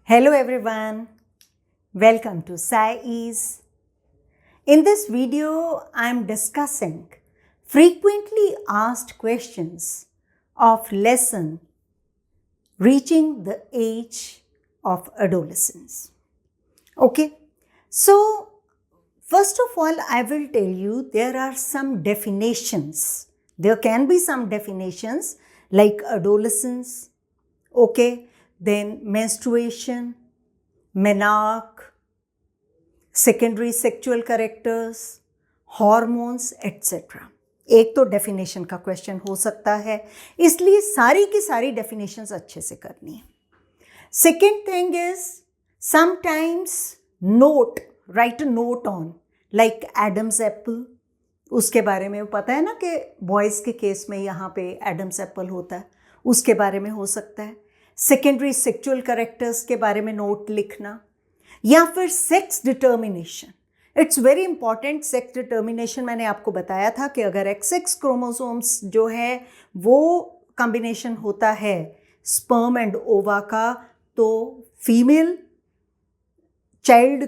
Hello everyone, welcome to SciEase. In this video, I am discussing frequently asked questions of lesson reaching the age of adolescence. Okay, so first of all, I will tell you there are some definitions. There can be some definitions like adolescence, okay, then menstruation, menarche, secondary sexual characters, hormones etcetera. एक तो definition का question हो सकता है, इसलिए सारी की सारी डेफिनेशंस अच्छे से करनी है. Second thing is sometimes note, right a note on like Adam's apple. उसके बारे में पता है ना कि बॉयज़ के केस में यहाँ पे एडम्स एप्पल होता है, उसके बारे में हो सकता है. सेकेंडरी सेक्चुअल करेक्टर्स के बारे में नोट लिखना, या फिर sex determination. It's very important. Sex determination मैंने आपको बताया था कि अगर XX क्रोमोसोम्स जो है वो कॉम्बिनेशन होता है स्पर्म एंड ओवा का, तो फीमेल चाइल्ड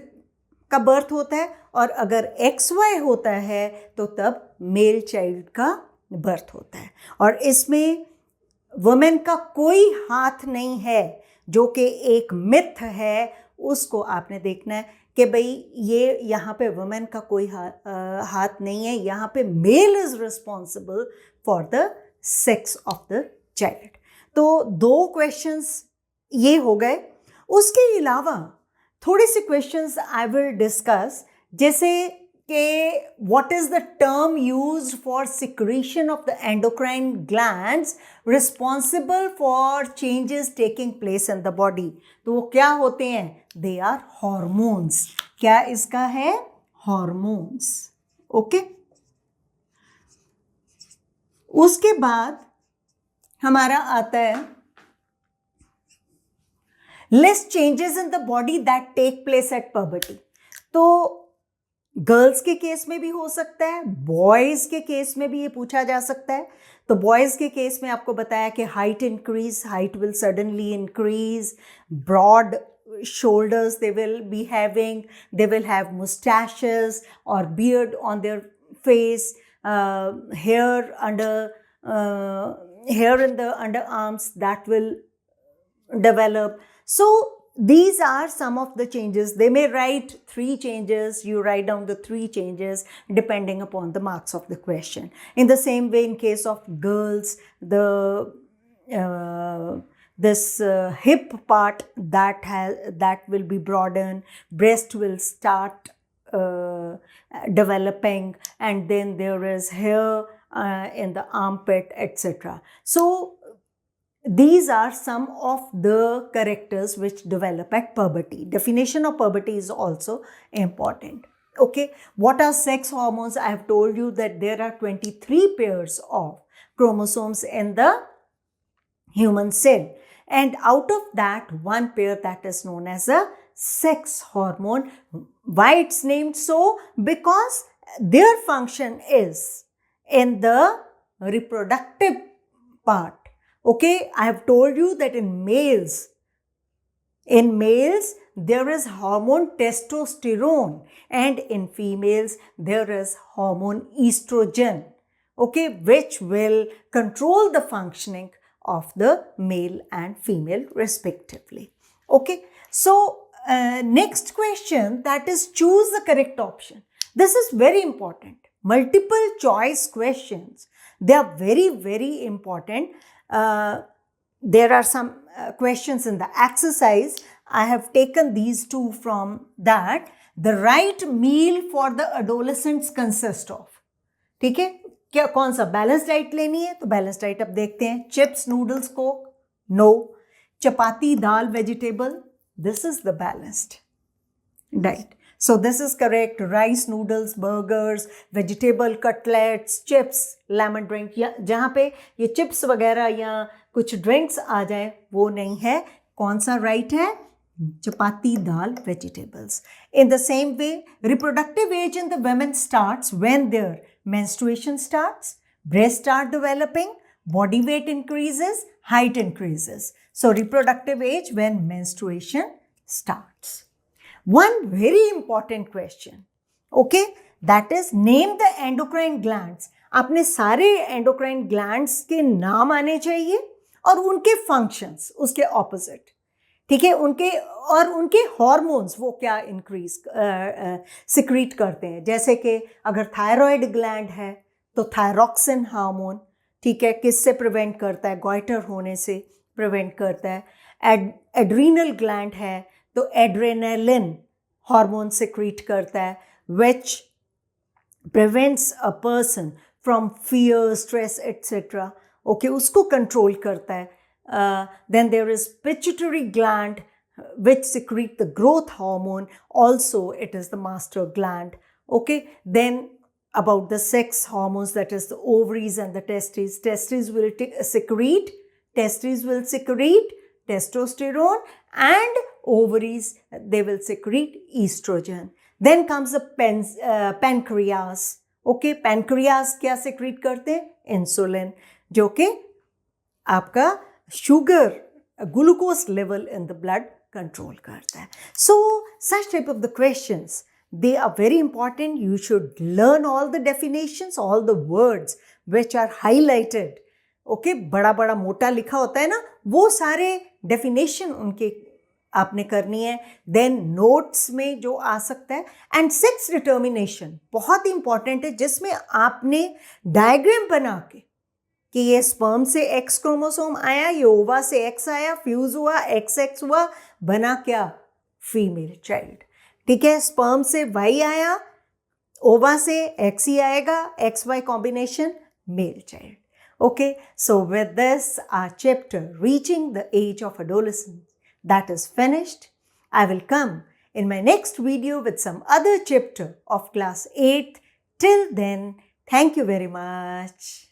का बर्थ होता है, और अगर XY होता है तो तब मेल चाइल्ड का बर्थ होता है. और इसमें वुमेन का कोई हाथ नहीं है, जो कि एक मिथ है. उसको आपने देखना है कि भाई ये यहाँ पे वुमेन का कोई हाथ नहीं है, यहाँ पे male is responsible for the sex of the child. तो दो क्वेश्चंस ये हो गए. उसके अलावा थोड़े से क्वेश्चंस आई विल डिस्कस, जैसे कि what is the term used for secretion of the endocrine glands responsible for changes taking place in the body. तो वो क्या होते हैं? They are hormones. क्या इसका है? Hormones. ओके. उसके बाद हमारा आता है less changes in the body that take place at puberty. तो गर्ल्स के केस में भी हो सकता है, बॉयज़ के केस में भी ये पूछा जा सकता है. तो बॉयज़ के केस में आपको बताया कि height increase, height will suddenly increase, broad shoulders they will be having, they will have mustaches or beard on their face, hair in the underarms that will develop. So these are some of the changes. They may write 3 changes. You write down the 3 changes depending upon the marks of the question. In the same way, in case of girls, this hip part that will be broadened, breast will start developing, and then there is hair in the armpit, etc. So these are some of the characters which develop at puberty. Definition of puberty is also important. Okay, what are sex hormones? I have told you that there are 23 pairs of chromosomes in the human cell, and out of that, one pair that is known as a sex hormone. Why it's named so? Because their function is in the reproductive part. Okay, I have told you that in males there is hormone testosterone, and in females there is hormone estrogen, okay, which will control the functioning of the male and female respectively. Okay, so next question, that is choose the correct option. This is very important. Multiple choice questions, they are very, very important. There are some questions in the exercise. I have taken these 2 from that. The right meal for the adolescents consist of. ठीक है, क्या कौन सा balance diet लेनी है? तो balance diet अब देखते हैं. Chips, noodles, Coke? No. Chapati, दाल, vegetable? This is the balanced diet. So this is correct. Rice, noodles, burgers, vegetable cutlets, chips, lemon drink. या जहाँ पे ये चिप्स वगैरह या कुछ ड्रिंक्स आ जाए वो नहीं है. कौन सा राइट है? चपाती, दाल, vegetables. In the same way, reproductive age in the women starts when their menstruation starts, breasts start developing, body weight increases, height increases. So reproductive age when menstruation starts. One very important question, okay, that is name the endocrine glands. आपने सारे endocrine glands के नाम आने चाहिए और उनके functions उसके opposite. ठीक है, उनके और उनके हॉर्मोन्स वो क्या इंक्रीज सिक्रीट करते हैं. जैसे कि अगर थायराइड ग्लैंड है तो थायरॉक्सिन हार्मोन, ठीक है, किससे प्रिवेंट करता है, गॉइटर होने से प्रिवेंट करता है. एड्रीनल ग्लैंड है तो एड्रेनालिन हार्मोन सिक्रीट करता है, which prevents a person from fear, stress etcetera. Okay, उसको कंट्रोल करता है. Then there is pituitary gland which secrete the growth hormone. Also, it is the master gland. Okay. Then about the sex hormones, that is the ovaries and the testes. Testes will secrete testosterone, and ovaries, they will secrete estrogen. Then comes the pancreas. Okay. Pancreas क्या secrete करते हैं? Insulin, जो कि आपका sugar, glucose level in the blood control करता है. So such type of the questions, they are very important. You should learn all the definitions, all the words which are highlighted. Okay, बड़ा बड़ा मोटा लिखा होता है ना, वो सारे डेफिनेशन उनके आपने करनी है. देन नोट्स में जो आ सकता है. एंड सेक्स डिटर्मिनेशन बहुत ही इंपॉर्टेंट है, जिसमें आपने डायग्राम बना के कि ये स्पर्म से एक्स क्रोमोसोम आया, ये ओवा से एक्स आया, फ्यूज हुआ, एक्स एक्स हुआ, बना क्या, फीमेल चाइल्ड. ठीक है, स्पर्म से वाई आया, ओवा से एक्स ही आएगा, X Y combination, male child. Okay, so with this our chapter reaching the age of adolescence that is finished. I will come in my next video with some other chapter of class 8th. Till then, thank you very much.